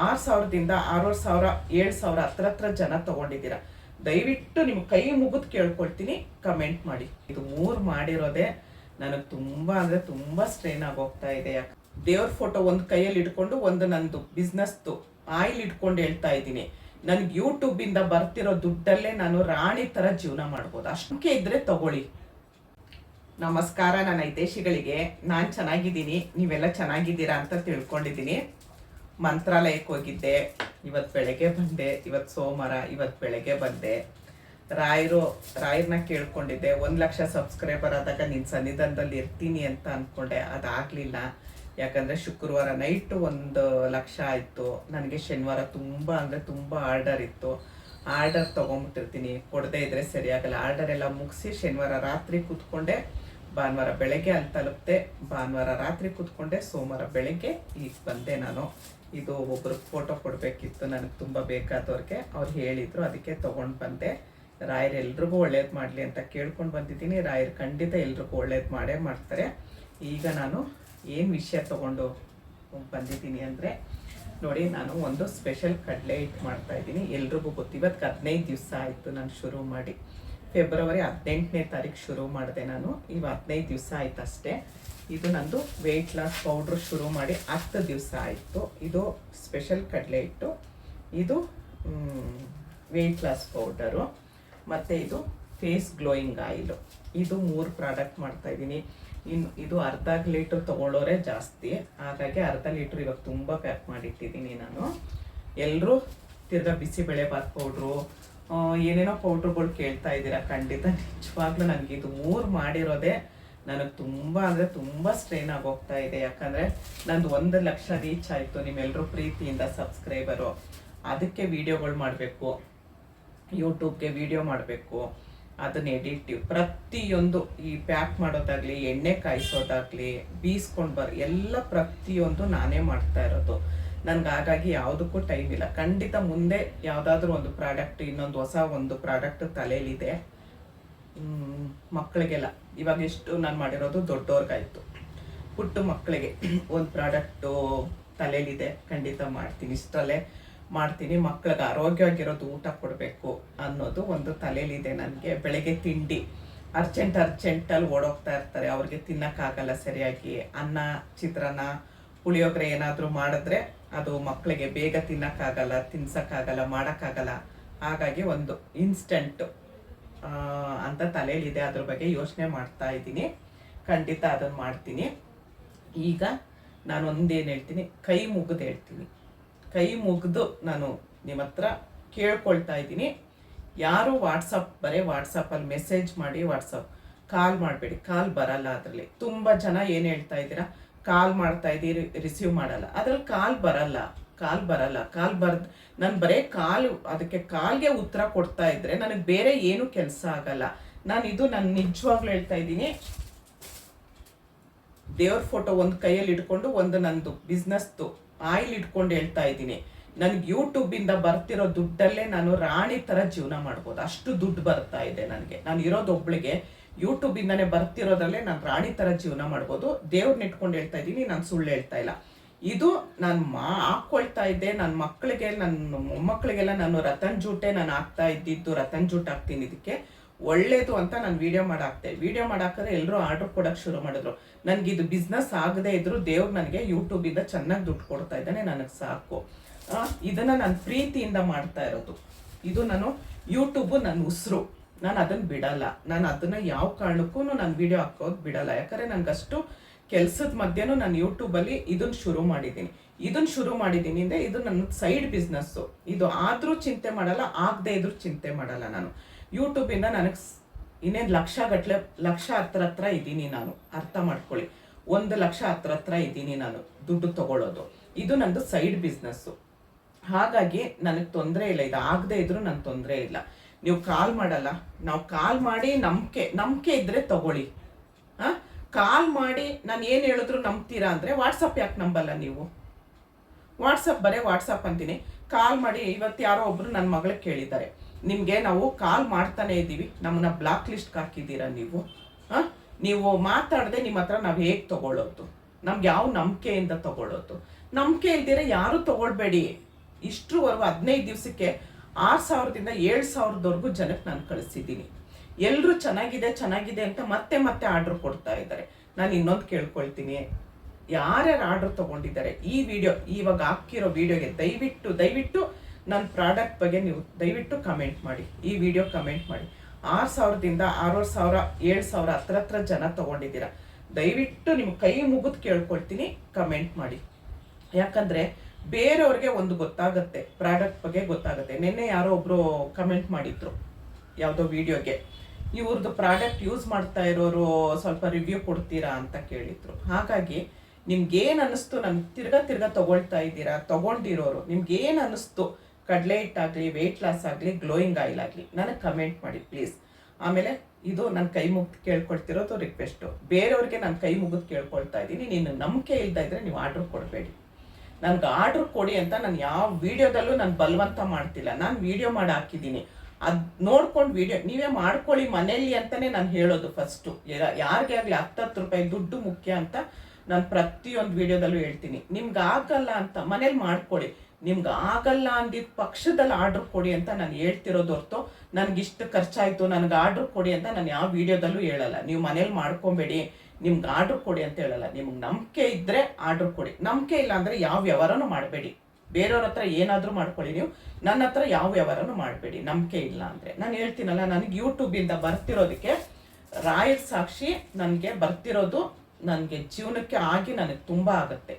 6,000ದಿಂದ 6,000 7,000 ಹತ್ರ ಜನ ತಗೊಂಡಿದ್ದೀರಾ. ದಯವಿಟ್ಟು ನಿಮ್ಮ ಕೈ ಮುಗಿದು ಕೇಳ್ಕೊಳ್ತೀನಿ, ಕಮೆಂಟ್ ಮಾಡಿ. ಇದು 3 ಮಾಡಿರೋದೇ ನನಗೆ ತುಂಬ ಅಂದರೆ ತುಂಬ ಸ್ಟ್ರೈನ್ ಆಗೋಗ್ತಾ ಇದೆ. ಯಾಕೆ ದೇವ್ರ ಫೋಟೋ ಒಂದು ಕೈಯಲ್ಲಿ ಇಟ್ಕೊಂಡು ಒಂದು ನಂದು ಬಿಸ್ನೆಸ್ದು ಆಯಿಲ್ ಇಟ್ಕೊಂಡು ಹೇಳ್ತಾ ಇದ್ದೀನಿ. ನನಗೆ ಯೂಟ್ಯೂಬಿಂದ ಬರ್ತಿರೋ ದುಡ್ಡಲ್ಲೇ ನಾನು ರಾಣಿ ಥರ ಜೀವನ ಮಾಡ್ಬೋದು. ಅಷ್ಟಕ್ಕೆ ಇದ್ರೆ ತಗೊಳ್ಳಿ. ನಮಸ್ಕಾರ ನನ್ನ ಹಿತೈಷಿಗಳಿಗೆ. ನಾನು ಚೆನ್ನಾಗಿದ್ದೀನಿ, ನೀವೆಲ್ಲ ಚೆನ್ನಾಗಿದ್ದೀರಾ ಅಂತ ತಿಳ್ಕೊಂಡಿದ್ದೀನಿ. ಮಂತ್ರಾಲಯಕ್ಕೆ ಹೋಗಿದ್ದೆ, ಇವತ್ತು ಬೆಳಗ್ಗೆ ಬಂದೆ. ಇವತ್ತು ಸೋಮವಾರ, ಇವತ್ತು ಬೆಳಗ್ಗೆ ಬಂದೆ. ರಾಯರನ್ನ ಕೇಳ್ಕೊಂಡಿದ್ದೆ. 1 ಲಕ್ಷ ಸಬ್ಸ್ಕ್ರೈಬರ್ ಆದಾಗ ನಿನ್ನ ಸನ್ನಿಧಾನದಲ್ಲಿ ಇರ್ತೀನಿ ಅಂತ ಅಂದ್ಕೊಂಡೆ. ಅದಾಗಲಿಲ್ಲ. ಯಾಕಂದರೆ ಶುಕ್ರವಾರ ನೈಟು 1 ಲಕ್ಷ ಆಯಿತು. ನನಗೆ ಶನಿವಾರ ತುಂಬ ಅಂದರೆ ತುಂಬ ಆರ್ಡರ್ ಇತ್ತು. ಆರ್ಡರ್ ತೊಗೊಂಬಿಟ್ಟಿರ್ತೀನಿ, ಕೊಡದೇ ಇದ್ದರೆ ಸರಿಯಾಗಲ್ಲ. ಆರ್ಡರ್ ಎಲ್ಲ ಮುಗಿಸಿ ಶನಿವಾರ ರಾತ್ರಿ ಕೂತ್ಕೊಂಡೆ, ಭಾನುವಾರ ಬೆಳಗ್ಗೆ ಅಲ್ಲಿ ತಲುಪಿದೆ. ಭಾನುವಾರ ರಾತ್ರಿ ಕೂತ್ಕೊಂಡೆ, ಸೋಮವಾರ ಬೆಳಗ್ಗೆ ಈಗ ಬಂದೆ ನಾನು. ಇದು ಒಬ್ರಿಗೆ ಫೋಟೋ ಕೊಡಬೇಕಿತ್ತು, ನನಗೆ ತುಂಬ ಬೇಕಾದವ್ರಿಗೆ. ಅವ್ರು ಹೇಳಿದರು, ಅದಕ್ಕೆ ತೊಗೊಂಡು ಬಂದೆ. ರಾಯರು ಎಲ್ರಿಗೂ ಒಳ್ಳೇದು ಮಾಡಲಿ ಅಂತ ಕೇಳ್ಕೊಂಡು ಬಂದಿದ್ದೀನಿ. ರಾಯರು ಖಂಡಿತ ಎಲ್ರಿಗೂ ಒಳ್ಳೇದು ಮಾಡೇ ಮಾಡ್ತಾರೆ. ಈಗ ನಾನು ಏನು ವಿಷಯ ತೊಗೊಂಡು ಬಂದಿದ್ದೀನಿ ಅಂದರೆ, ನೋಡಿ, ನಾನು ಒಂದು ಸ್ಪೆಷಲ್ ಕಡಲೆ ಹಿಟ್ಟು ಮಾಡ್ತಾಯಿದ್ದೀನಿ. ಎಲ್ರಿಗೂ ಗೊತ್ತು. ಇವತ್ತು 15 ದಿವಸ ಆಯಿತು ನಾನು ಶುರು ಮಾಡಿ. ಫೆಬ್ರವರಿ 18ನೇ ತಾರೀಕು ಶುರು ಮಾಡಿದೆ ನಾನು. ಇವಾಗ 15 ದಿವಸ ಆಯ್ತು ಅಷ್ಟೇ. ಇದು ನಂದು ವೆಯ್ಟ್ ಲಾಸ್ ಪೌಡ್ರ್ ಶುರು ಮಾಡಿ 10 ದಿವಸ ಆಯಿತು. ಇದು ಸ್ಪೆಷಲ್ ಕಡಲೆ ಹಿಟ್ಟು, ಇದು ವೆಯ್ಟ್ ಲಾಸ್ ಪೌಡರು, ಮತ್ತು ಇದು ಫೇಸ್ ಗ್ಲೋಯಿಂಗ್ ಆಯಿಲು. ಇದು 3 ಪ್ರಾಡಕ್ಟ್ ಮಾಡ್ತಾಯಿದ್ದೀನಿ. ಇದು ಅರ್ಧ ಲೀಟ್ರ್ ತೊಗೊಳ್ಳೋರೆ ಜಾಸ್ತಿ, ಹಾಗಾಗಿ ಅರ್ಧ ಲೀಟ್ರ್ ಇವಾಗ ತುಂಬ ಪ್ಯಾಕ್ ಮಾಡಿಟ್ಟಿದ್ದೀನಿ ನಾನು. ಎಲ್ಲರೂ ತಿರ್ಗಾ ಬಿಸಿಬೇಳೆಬಾತ್ ಪೌಡ್ರು, ಏನೇನೋ ಪೌಡ್ರುಗಳು ಕೇಳ್ತಾ ಇದ್ದೀರಾ. ಖಂಡಿತ ನಿಜವಾಗ್ಲೂ ನನಗೆ ಇದು 3 ಮಾಡಿರೋದೇ ನನಗೆ ತುಂಬ ಅಂದರೆ ತುಂಬ ಸ್ಟ್ರೈನ್ ಆಗೋಗ್ತಾ ಇದೆ. ಯಾಕಂದರೆ ನಂದು 1 ಲಕ್ಷ ರೀಚ್ ಆಯಿತು ನಿಮ್ಮೆಲ್ಲರೂ ಪ್ರೀತಿಯಿಂದ ಸಬ್ಸ್ಕ್ರೈಬರು. ಅದಕ್ಕೆ ವೀಡಿಯೋಗಳು ಮಾಡಬೇಕು, ಯೂಟ್ಯೂಬ್ಗೆ ವೀಡಿಯೋ ಮಾಡಬೇಕು, ಅದನ್ನ ಎಡಿಟಿವ್ ಪ್ರತಿಯೊಂದು, ಈ ಪ್ಯಾಕ್ ಮಾಡೋದಾಗಲಿ, ಎಣ್ಣೆ ಕಾಯಿಸೋದಾಗಲಿ, ಬೀಸ್ಕೊಂಡು ಎಲ್ಲ ಪ್ರತಿಯೊಂದು ನಾನೇ ಮಾಡ್ತಾ ಇರೋದು. ನನಗೆ ಹಾಗಾಗಿ ಯಾವುದಕ್ಕೂ ಟೈಮ್ ಇಲ್ಲ. ಖಂಡಿತ ಮುಂದೆ ಯಾವುದಾದ್ರೂ ಒಂದು ಪ್ರಾಡಕ್ಟ್, ಇನ್ನೊಂದು ಹೊಸ ಒಂದು ಪ್ರಾಡಕ್ಟ್ ತಲೆಯಲ್ಲಿದೆ. ಮಕ್ಕಳಿಗೆಲ್ಲ ಇವಾಗ ಎಷ್ಟು ನಾನು ಮಾಡಿರೋದು ದೊಡ್ಡವ್ರಿಗಾಯಿತು, ಪುಟ್ಟ ಮಕ್ಕಳಿಗೆ ಒಂದು ಪ್ರಾಡಕ್ಟು ತಲೆಯಲ್ಲಿದೆ. ಖಂಡಿತ ಮಾಡ್ತೀನಿ, ಇಷ್ಟರಲ್ಲೇ ಮಾಡ್ತೀನಿ. ಮಕ್ಕಳಿಗೆ ಆರೋಗ್ಯವಾಗಿರೋದು ಊಟ ಕೊಡಬೇಕು ಅನ್ನೋದು ಒಂದು ತಲೆಯಲ್ಲಿದೆ ನನಗೆ. ಬೆಳಗ್ಗೆ ತಿಂಡಿ ಅರ್ಜೆಂಟಲ್ಲಿ ಓಡೋಗ್ತಾ ಇರ್ತಾರೆ, ಅವ್ರಿಗೆ ತಿನ್ನೋಕ್ಕಾಗಲ್ಲ ಸರಿಯಾಗಿ. ಅನ್ನ, ಚಿತ್ರಾನ್ನ, ಪುಳಿಯೋಗರೆ ಏನಾದರೂ ಮಾಡಿದ್ರೆ ಅದು ಮಕ್ಕಳಿಗೆ ಬೇಗ ತಿನ್ನೋಕ್ಕಾಗಲ್ಲ, ತಿನ್ಸೋಕ್ಕಾಗಲ್ಲ, ಮಾಡೋಕ್ಕಾಗಲ್ಲ. ಹಾಗಾಗಿ ಒಂದು ಇನ್ಸ್ಟೆಂಟು ಅಂತ ತಲೆಯಲ್ಲಿದೆ. ಅದ್ರ ಬಗ್ಗೆ ಯೋಚನೆ ಮಾಡ್ತಾ ಇದ್ದೀನಿ. ಖಂಡಿತ ಅದನ್ನು ಮಾಡ್ತೀನಿ. ಈಗ ನಾನು ಒಂದೇನು ಹೇಳ್ತೀನಿ, ಕೈ ಮುಗಿದು ಹೇಳ್ತೀನಿ. ಕೈ ಮುಗಿದು ನಾನು ನಿಮ್ಮ ಹತ್ರ ಕೇಳ್ಕೊಳ್ತಾ ಇದ್ದೀನಿ. ಯಾರು ವಾಟ್ಸಪ್ಪಲ್ಲಿ ಮೆಸೇಜ್ ಮಾಡಿ, ಕಾಲ್ ಮಾಡಬೇಡಿ. ಕಾಲ್ ಬರಲ್ಲ. ಅದರಲ್ಲಿ ತುಂಬ ಜನ ಏನು ಹೇಳ್ತಾ ಇದ್ದೀರಾ, ಕಾಲ್ ಮಾಡ್ತಾ ಇದ್ದೀರಿ, ರಿಸೀವ್ ಮಾಡಲ್ಲ. ಅದ್ರಲ್ಲಿ ಕಾಲ್ ಬರಲ್ಲ. ನಾನು ಬರೀ ಅದಕ್ಕೆ ಕಾಲ್ಗೆ ಉತ್ತರ ಕೊಡ್ತಾ ಇದ್ರೆ ನನಗೆ ಬೇರೆ ಏನು ಕೆಲಸ ಆಗಲ್ಲ. ನಾನು ನಿಜವಾಗ್ಲೂ ಹೇಳ್ತಾ ಇದ್ದೀನಿ. ದೇವ್ರ ಫೋಟೋ ಒಂದು ಕೈಯಲ್ಲಿ ಇಟ್ಕೊಂಡು ಒಂದು ನಂದು ಬಿಸ್ನೆಸ್ದು ಆಯಿಲ್ ಇಟ್ಕೊಂಡು ಹೇಳ್ತಾ ಇದ್ದೀನಿ. ನನಗೆ ಯೂಟ್ಯೂಬಿಂದ ಬರ್ತಿರೋ ದುಡ್ಡಲ್ಲೇ ನಾನು ರಾಣಿ ಥರ ಜೀವನ ಮಾಡ್ಬೋದು. ಅಷ್ಟು ದುಡ್ಡು ಬರ್ತಾ ಇದೆ ನನಗೆ. ನಾನು ಇರೋದೊಬ್ಳಿಗೆ ಯೂಟ್ಯೂಬಿಂದನೇ ಬರ್ತಿರೋದ್ರಲ್ಲೇ ನಾನು ರಾಣಿ ಥರ ಜೀವನ ಮಾಡ್ಬೋದು. ದೇವ್ರನ್ನ ಇಟ್ಕೊಂಡು ಹೇಳ್ತಾ ಇದ್ದೀನಿ, ನಾನು ಸುಳ್ಳು ಹೇಳ್ತಾ ಇಲ್ಲ. ಇದು ನಾನು ಹಾಕ್ಕೊಳ್ತಾ ಇದ್ದೆ. ನನ್ನ ಮಕ್ಕಳಿಗೆ, ನನ್ನ ಮೊಮ್ಮಕ್ಕಳಿಗೆಲ್ಲ ನಾನು ರತನ್ ಜೂಟೇ ನಾನು ಹಾಕ್ತಾ ಇದ್ದಿದ್ದು. ರತನ್ ಜೂಟ್ ಹಾಕ್ತೀನಿ, ಇದಕ್ಕೆ ಒಳ್ಳೇದು ಅಂತ ನಾನು ವಿಡಿಯೋ ಮಾಡಾಕಿದ್ರೆ ಎಲ್ಲರೂ ಆರ್ಡರ್ ಕೊಡೋಕ್ಕೆ ಶುರು ಮಾಡಿದ್ರು. ನನಗಿದು ಬಿಸ್ನೆಸ್ ಆಗದೆ ಇದ್ರು ದೇವ್ರು ನನಗೆ ಯೂಟ್ಯೂಬಿಂದ ಚೆನ್ನಾಗಿ ದುಡ್ಡು ಕೊಡ್ತಾ ಇದ್ದಾನೆ, ನನಗೆ ಸಾಕು. ಇದನ್ನು ನಾನು ಪ್ರೀತಿಯಿಂದ ಮಾಡ್ತಾ ಇರೋದು. ಇದು ನಾನು ಯೂಟ್ಯೂಬು ನನ್ನ ಉಸಿರು. ನಾನು ಅದನ್ನು ಬಿಡಲ್ಲ. ನಾನು ಅದನ್ನು ಯಾವ ಕಾರಣಕ್ಕೂ ನಾನು ವಿಡಿಯೋ ಹಾಕೋದು ಬಿಡಲ್ಲ. ಯಾಕಂದರೆ ನನಗಷ್ಟು ಕೆಲಸದ ಮಧ್ಯೆನೂ ನಾನು ಯೂಟ್ಯೂಬಲ್ಲಿ ಇದನ್ನು ಶುರು ಮಾಡಿದ್ದೀನಿ ಅಂದರೆ ಇದು ನನ್ನ ಸೈಡ್ ಬಿಸ್ನೆಸ್ಸು. ಇದು ಆದರೂ ಚಿಂತೆ ಮಾಡಲ್ಲ, ಆಗದೆ ಇದ್ರೂ ಚಿಂತೆ ಮಾಡಲ್ಲ. ನಾನು ಯೂಟ್ಯೂಬಿಂದ ನನಗೆ ಇನ್ನೇನು ಲಕ್ಷ ಹತ್ರ ಇದ್ದೀನಿ ನಾನು. ಅರ್ಥ ಮಾಡ್ಕೊಳ್ಳಿ, 1 ಲಕ್ಷ ಹತ್ರ ಇದ್ದೀನಿ ನಾನು ದುಡ್ಡು ತಗೊಳ್ಳೋದು. ಇದು ನಂದು ಸೈಡ್ ಬಿಸ್ನೆಸ್ಸು. ಹಾಗಾಗಿ ನನಗೆ ತೊಂದರೆ ಇಲ್ಲ. ಇದು ಆಗದೆ ಇದ್ರೂ ನನಗೆ ತೊಂದರೆ ಇಲ್ಲ. ನೀವು ಕಾಲ್ ಮಾಡಲ್ಲ, ನಾವು ಕಾಲ್ ಮಾಡಿ ನಂಬಿಕೆ ಇದ್ದರೆ ತಗೊಳ್ಳಿ. ಕಾಲ್ ಮಾಡಿ ನಾನು ಏನು ಹೇಳಿದ್ರು ನಂಬ್ತೀರಾ ಅಂದರೆ ವಾಟ್ಸಪ್ ಯಾಕೆ ನಂಬಲ್ಲ ನೀವು? ವಾಟ್ಸಪ್ ಅಂತೀನಿ. ಕಾಲ್ ಮಾಡಿ. ಇವತ್ತು ಯಾರೋ ಒಬ್ರು ನನ್ನ ಮಗಳಿಗೆ ಕೇಳಿದ್ದಾರೆ, ನಿಮಗೆ ನಾವು ಕಾಲ್ ಮಾಡ್ತಾನೆ ಇದ್ದೀವಿ, ನಮ್ಮನ್ನ ಬ್ಲಾಕ್ ಲಿಸ್ಟ್ಗೆ ಹಾಕಿದ್ದೀರಾ ನೀವು ಮಾತಾಡದೆ ನಿಮ್ಮ ಹತ್ರ ನಾವು ಹೇಗೆ ತಗೊಳ್ಳೋದು? ನಮ್ಗೆ ಯಾವ ನಂಬಿಕೆಯಿಂದ ತಗೊಳ್ಳೋದು? ನಂಬಿಕೆ ಇಲ್ದಿರ ಯಾರು ತಗೊಳ್ಬೇಡಿ. ಇಷ್ಟರವರೆಗೂ 15 ದಿವಸಕ್ಕೆ 6,000ದಿಂದ 7,000ದವರೆಗೂ ಜನಕ್ಕೆ ನಾನು ಕಳಿಸಿದ್ದೀನಿ. ಎಲ್ಲರೂ ಚೆನ್ನಾಗಿದೆ ಚೆನ್ನಾಗಿದೆ ಅಂತ ಮತ್ತೆ ಮತ್ತೆ ಆರ್ಡರ್ ಕೊಡ್ತಾ ಇದ್ದಾರೆ. ನಾನು ಇನ್ನೊಂದು ಕೇಳ್ಕೊಳ್ತೀನಿ, ಯಾರ್ಯಾರು ಆರ್ಡರ್ ತೊಗೊಂಡಿದ್ದಾರೆ ಈ ವಿಡಿಯೋ ಇವಾಗ ಹಾಕಿರೋ ವಿಡಿಯೋಗೆ ದಯವಿಟ್ಟು ನನ್ನ ಪ್ರಾಡಕ್ಟ್ ಬಗ್ಗೆ ನೀವು ದಯವಿಟ್ಟು ಕಮೆಂಟ್ ಮಾಡಿ, ಈ ವಿಡಿಯೋ ಕಮೆಂಟ್ ಮಾಡಿ. 6,000ದಿಂದ 6,000 7,000 ಹತ್ರ ಜನ ತೊಗೊಂಡಿದ್ದೀರಾ. ದಯವಿಟ್ಟು ನಿಮ್ಮ ಕೈ ಮುಗಿದು ಕೇಳ್ಕೊಳ್ತೀನಿ, ಕಮೆಂಟ್ ಮಾಡಿ. ಯಾಕಂದರೆ ಬೇರೆಯವ್ರಿಗೆ ಒಂದು ಗೊತ್ತಾಗುತ್ತೆ, ಪ್ರಾಡಕ್ಟ್ ಬಗ್ಗೆ ಗೊತ್ತಾಗುತ್ತೆ. ನಿನ್ನೆ ಯಾರೋ ಒಬ್ಬರು ಕಮೆಂಟ್ ಮಾಡಿದ್ರು ಯಾವುದೋ ವಿಡಿಯೋಗೆ, ಇವ್ರದ್ದು ಪ್ರಾಡಕ್ಟ್ ಯೂಸ್ ಮಾಡ್ತಾ ಇರೋರು ಸ್ವಲ್ಪ ರಿವ್ಯೂ ಕೊಡ್ತೀರಾ ಅಂತ ಕೇಳಿದ್ರು. ಹಾಗಾಗಿ ನಿಮ್ಗೇನು ಅನ್ನಿಸ್ತು, ನಾನು ತಿರ್ಗಾ ತೊಗೊಳ್ತಾ ಇದ್ದೀರಾ ತೊಗೊಂಡಿರೋರು, ನಿಮ್ಗೇನು ಅನ್ನಿಸ್ತು, ಕಡಲೆ ಹಿಟ್ಟಾಗಲಿ, ವೆಯ್ಟ್ ಲಾಸ್ ಆಗಲಿ, ಗ್ಲೋಯಿಂಗ್ ಆಯಿಲ್ ಆಗಲಿ, ನನಗೆ ಕಮೆಂಟ್ ಮಾಡಿ ಪ್ಲೀಸ್. ಆಮೇಲೆ ಇದು ನನ್ನ ಕೈ ಮುಗಿದು ಕೇಳ್ಕೊಳ್ತಿರೋದು ರಿಕ್ವೆಸ್ಟು. ಬೇರೆಯವ್ರಿಗೆ ನಾನು ಕೈ ಮುಗಿದು ಕೇಳ್ಕೊಳ್ತಾ ಇದ್ದೀನಿ, ನೀನು ನಂಬಿಕೆ ಇಲ್ದ ಇದ್ರೆ ನೀವು ಆರ್ಡ್ರ್ ಕೊಡಬೇಡಿ. ನನಗೆ ಆರ್ಡ್ರ್ ಕೊಡಿ ಅಂತ ನಾನು ಯಾವ ವಿಡಿಯೋದಲ್ಲೂ ನಾನು ಬಲವಂತ ಮಾಡ್ತಿಲ್ಲ. ನಾನು ವಿಡಿಯೋ ಮಾಡಿ ಹಾಕಿದ್ದೀನಿ, ಅದು ನೋಡ್ಕೊಂಡು ವಿಡಿಯೋ ನೀವೇ ಮಾಡ್ಕೊಳ್ಳಿ ಮನೆಯಲ್ಲಿ ಅಂತಲೇ ನಾನು ಹೇಳೋದು ಫಸ್ಟು. ಯಾರಿಗೆ ಆಗಲಿ 10 ರೂಪಾಯಿ ದುಡ್ಡು ಮುಖ್ಯ ಅಂತ ನಾನು ಪ್ರತಿಯೊಂದು ವಿಡಿಯೋದಲ್ಲೂ ಹೇಳ್ತೀನಿ. ನಿಮ್ಗೆ ಆಗಲ್ಲ ಅಂತ ಮನೇಲಿ ಮಾಡ್ಕೊಳ್ಳಿ, ನಿಮ್ಗೆ ಆಗಲ್ಲ ಅಂದಿದ್ದ ಪಕ್ಷದಲ್ಲಿ ಆರ್ಡ್ರ್ ಕೊಡಿ ಅಂತ ನಾನು ಹೇಳ್ತಿರೋದು ಹೊರತು ನನಗಿಷ್ಟು ಖರ್ಚಾಯಿತು ನನಗೆ ಆರ್ಡ್ರ್ ಕೊಡಿ ಅಂತ ನಾನು ಯಾವ ವಿಡಿಯೋದಲ್ಲೂ ಹೇಳಲ್ಲ. ನೀವು ಮನೇಲಿ ಮಾಡ್ಕೊಬೇಡಿ, ನಿಮ್ಗೆ ಆರ್ಡ್ರ್ ಕೊಡಿ ಅಂತ ಹೇಳಲ್ಲ. ನಿಮ್ಗೆ ನಂಬಿಕೆ ಇದ್ದರೆ ಆರ್ಡ್ರ್ ಕೊಡಿ, ನಂಬಿಕೆ ಇಲ್ಲ ಅಂದರೆ ಯಾವ ವ್ಯವಹಾರನೂ ಮಾಡಬೇಡಿ. ಬೇರೆಯವ್ರ ಹತ್ರ ಏನಾದರೂ ಮಾಡ್ಕೊಳ್ಳಿ, ನೀವು ನನ್ನ ಹತ್ರ ಯಾವ ವ್ಯವಹಾರನೂ ಮಾಡಬೇಡಿ ನಂಬಿಕೆ ಇಲ್ಲ ಅಂದರೆ. ನಾನು ಹೇಳ್ತೀನಲ್ಲ, ನನಗೆ ಯೂಟ್ಯೂಬಿಂದ ಬರ್ತಿರೋದಕ್ಕೆ ರಾಯರ್ ಸಾಕ್ಷಿ ನನಗೆ ಬರ್ತಿರೋದು ನನಗೆ ಜೀವನಕ್ಕೆ ಆಗಿ ನನಗೆ ತುಂಬ ಆಗುತ್ತೆ.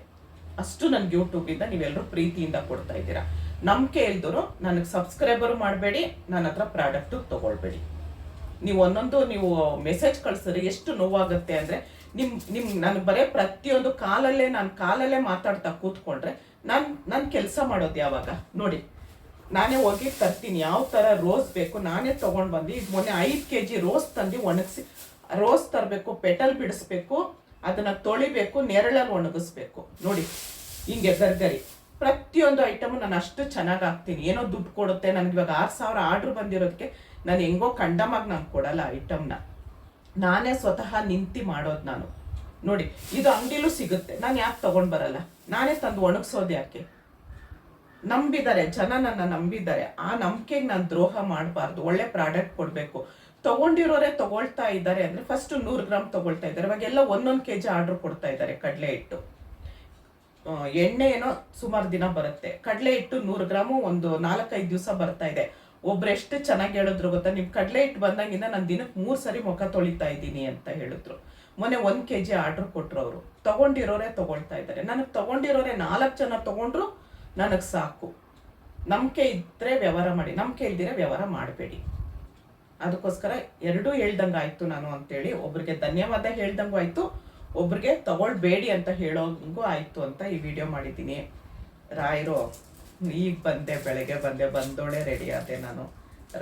ಅಷ್ಟು ನನಗೆ ಯೂಟ್ಯೂಬಿಂದ ನೀವೆಲ್ಲರೂ ಪ್ರೀತಿಯಿಂದ ಕೊಡ್ತಾ ಇದ್ದೀರಾ. ನಂಬಿಕೆ ಇಲ್ದರು ನನಗೆ ಸಬ್ಸ್ಕ್ರೈಬರು ಮಾಡಬೇಡಿ, ನನ್ನ ಹತ್ರ ಪ್ರಾಡಕ್ಟು ತೊಗೊಳ್ಬೇಡಿ. ನೀವು ಒಂದೊಂದು ನೀವು ಮೆಸೇಜ್ ಕಳಿಸಿದ್ರೆ ಎಷ್ಟು ನೋವಾಗುತ್ತೆ ಅಂದರೆ, ನನಗೆ ಬರೀ ಪ್ರತಿಯೊಂದು ಕಾಲಲ್ಲೇ ಮಾತಾಡ್ತಾ ಕೂತ್ಕೊಂಡ್ರೆ ನಾನು ಕೆಲಸ ಮಾಡೋದು ಯಾವಾಗ ನೋಡಿ. ನಾನೇ ಹೋಗಿ ತರ್ತೀನಿ, ಯಾವ ಥರ ರೋಸ್ ಬೇಕು ನಾನೇ ತೊಗೊಂಡು ಬಂದು. ಈಗ ಮೊನ್ನೆ 5 kg ರೋಸ್ ತಂದು ಒಣಗಿಸಿ, ರೋಸ್ ತರಬೇಕು, ಪೆಟಲ್ ಬಿಡಿಸ್ಬೇಕು, ಅದನ್ನು ತೊಳಿಬೇಕು, ನೆರಳಲ್ಲಿ ಒಣಗಿಸ್ಬೇಕು. ನೋಡಿ ಹಿಂಗೆ ಗರ್ಗರಿ ಪ್ರತಿಯೊಂದು ಐಟಮು ನಾನು ಅಷ್ಟು ಚೆನ್ನಾಗಿ ಹಾಕ್ತೀನಿ. ಏನೋ ದುಡ್ಡು ಕೊಡುತ್ತೆ ನನಗೆ. ಇವಾಗ 6,000 ಆರ್ಡ್ರ್ ಬಂದಿರೋದಕ್ಕೆ ನಾನು ಹೆಂಗೋ ಕಂಡಮಾಗಿ ನಾನು ಕೊಡಲ್ಲ ಐಟಮ್ನ, ನಾನೇ ಸ್ವತಃ ನಿಂತು ಮಾಡೋದು ನಾನು. ನೋಡಿ ಇದು ಅಂಗಡಿಲೂ ಸಿಗುತ್ತೆ, ನಾನು ಯಾಕೆ ತೊಗೊಂಡು ಬರಲ್ಲ, ನಾನೇ ತಂದು ಒಣಗಿಸೋದು ಯಾಕೆ? ನಂಬಿದ್ದಾರೆ ಜನ, ನನ್ನ ನಂಬಿದ್ದಾರೆ. ಆ ನಂಬಿಕೆಗೆ ನಾನು ದ್ರೋಹ ಮಾಡಬಾರ್ದು, ಒಳ್ಳೆ ಪ್ರಾಡಕ್ಟ್ ಕೊಡಬೇಕು. ತೊಗೊಂಡಿರೋರೇ ತೊಗೊಳ್ತಾ ಇದ್ದಾರೆ ಅಂದರೆ ಫಸ್ಟ್ 100 ಗ್ರಾಮ್ ತೊಗೊಳ್ತಾ ಇದ್ದಾರೆ. ಇವಾಗೆಲ್ಲ 1 kg ಆರ್ಡ್ರ್ ಕೊಡ್ತಾ ಇದ್ದಾರೆ. ಕಡಲೆ ಹಿಟ್ಟು, ಎಣ್ಣೆ ಏನೋ ಸುಮಾರು ದಿನ ಬರುತ್ತೆ, ಕಡಲೆ ಹಿಟ್ಟು 100 ಗ್ರಾಮು ಒಂದು 4-5 ದಿವಸ ಬರ್ತಾ ಇದೆ. ಒಬ್ರು ಎಷ್ಟು ಚೆನ್ನಾಗಿ ಹೇಳಿದ್ರು ಗೊತ್ತಾ, ನಿಮ್ಮ ಕಡಲೆ ಹಿಟ್ಟು ಬಂದಾಗಿಂದ ನಾನು ದಿನಕ್ಕೆ 3 ಸರಿ ಮುಖ ತೊಳಿತಾ ಇದ್ದೀನಿ ಅಂತ ಹೇಳಿದ್ರು. ಮೊನ್ನೆ 1 kg ಆರ್ಡ್ರ್ ಕೊಟ್ಟರು ಅವರು. ತೊಗೊಂಡಿರೋರೇ ತೊಗೊಳ್ತಾ ಇದ್ದಾರೆ. ನನಗೆ ತೊಗೊಂಡಿರೋರೇ 4 ಜನ ತೊಗೊಂಡ್ರು ನನಗೆ ಸಾಕು. ನಂಬಿಕೆ ಇದ್ದರೆ ವ್ಯವಹಾರ ಮಾಡಿ, ನಂಬಿಕೆ ಇಲ್ದಿರ ವ್ಯವಹಾರ ಮಾಡಬೇಡಿ. ಅದಕ್ಕೋಸ್ಕರ ಎರಡೂ ಹೇಳ್ದಂಗೆ ಆಯಿತು ನಾನು ಅಂತೇಳಿ, ಒಬ್ರಿಗೆ ಧನ್ಯವಾದ ಹೇಳ್ದಂಗೂ ಆಯಿತು, ಒಬ್ರಿಗೆ ತಗೊಳ್ಬೇಡಿ ಅಂತ ಹೇಳೋಂಗೂ ಆಯಿತು ಅಂತ ಈ ವಿಡಿಯೋ ಮಾಡಿದ್ದೀನಿ. ರಾಯರು ಈಗ ಬೆಳಗ್ಗೆ ಬಂದೋಳೆ ರೆಡಿ ಆದೆ ನಾನು.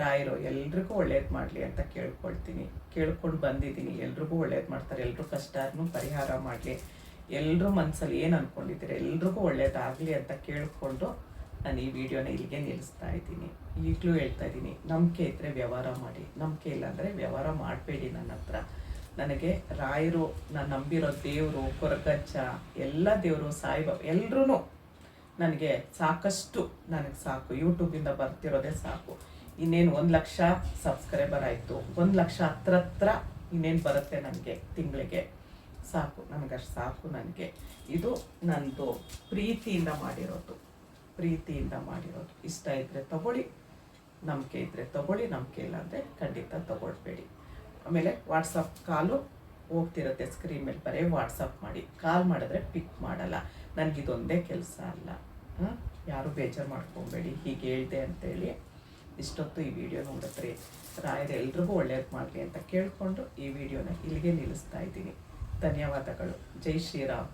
ರಾಯರು ಎಲ್ರಿಗೂ ಒಳ್ಳೇದು ಮಾಡಲಿ ಅಂತ ಕೇಳ್ಕೊಂಡು ಬಂದಿದ್ದೀನಿ. ಎಲ್ರಿಗೂ ಒಳ್ಳೇದು ಮಾಡ್ತಾರೆ, ಎಲ್ರೂ ಕಷ್ಟನೂ ಪರಿಹಾರ ಮಾಡಲಿ, ಎಲ್ಲರೂ ಮನಸ್ಸಲ್ಲಿ ಏನು ಅಂದ್ಕೊಂಡಿದ್ದೀರಿ ಎಲ್ರಿಗೂ ಒಳ್ಳೇದಾಗಲಿ ಅಂತ ಕೇಳಿಕೊಂಡು ನಾನು ಈ ವಿಡಿಯೋನ ಇಲ್ಲಿಗೆ ನಿಲ್ಲಿಸ್ತಾ ಇದ್ದೀನಿ. ಈಗಲೂ ಹೇಳ್ತಾ ಇದ್ದೀನಿ, ನಂಬಿಕೆ ಇದ್ದರೆ ವ್ಯವಹಾರ ಮಾಡಿ, ನಂಬಿಕೆ ಇಲ್ಲ ಅಂದರೆ ವ್ಯವಹಾರ ಮಾಡಬೇಡಿ. ನನ್ನ ಹತ್ರ ನನಗೆ ರಾಯರು, ನಾನು ನಂಬಿರೋ ದೇವರು, ಕೊರಗಜ್ಜ, ಎಲ್ಲ ದೇವರು, ಸಾಯಿಬಾಬಾ ಎಲ್ಲರೂ ನನಗೆ ಸಾಕಷ್ಟು, ನನಗೆ ಸಾಕು. ಯೂಟ್ಯೂಬಿಂದ ಬರ್ತಿರೋದೇ ಸಾಕು. ಇನ್ನೇನು 1 ಲಕ್ಷ ಸಬ್ಸ್ಕ್ರೈಬರ್ ಆಯಿತು, 1 ಲಕ್ಷ ಹತ್ರ ಇನ್ನೇನು ಬರುತ್ತೆ ನನಗೆ ತಿಂಗಳಿಗೆ. ಸಾಕು, ನನಗಷ್ಟು ಸಾಕು. ನನಗೆ ಇದು ನಂದು ಪ್ರೀತಿಯಿಂದ ಮಾಡಿರೋದು. ಇಷ್ಟ ಇದ್ದರೆ ತಗೊಳ್ಳಿ, ನಂಬಿಕೆ ಇದ್ದರೆ ತಗೊಳ್ಳಿ, ನಂಬಿಕೆ ಇಲ್ಲ ಅಂದರೆ ಖಂಡಿತ ತಗೊಳ್ಬೇಡಿ. ಆಮೇಲೆ ವಾಟ್ಸಪ್ ಕಾಲು ಹೋಗ್ತಿರುತ್ತೆ ಸ್ಕ್ರೀನ್ ಮೇಲೆ, ಬರೀ ವಾಟ್ಸಪ್ ಮಾಡಿ. ಕಾಲ್ ಮಾಡಿದ್ರೆ ಪಿಕ್ ಮಾಡಲ್ಲ. ನನಗಿದೊಂದೇ ಕೆಲಸ ಅಲ್ಲ, ಯಾರು ಬೇಜಾರು ಮಾಡ್ಕೊಬೇಡಿ ಹೀಗೆ ಹೇಳಿದೆ ಅಂತೇಳಿ. ಇಷ್ಟೊತ್ತು ಈ ವಿಡಿಯೋ ನೋಡಿದ್ರಿ. ರಾಯರು ಎಲ್ರಿಗೂ ಒಳ್ಳೇದು ಮಾಡಲಿ ಅಂತ ಕೇಳಿಕೊಂಡು ಈ ವಿಡಿಯೋನ ಇಲ್ಲಿಗೆ ನಿಲ್ಲಿಸ್ತಾ ಇದ್ದೀನಿ. ಧನ್ಯವಾದಗಳು. ಜೈ ಶ್ರೀರಾಮ್.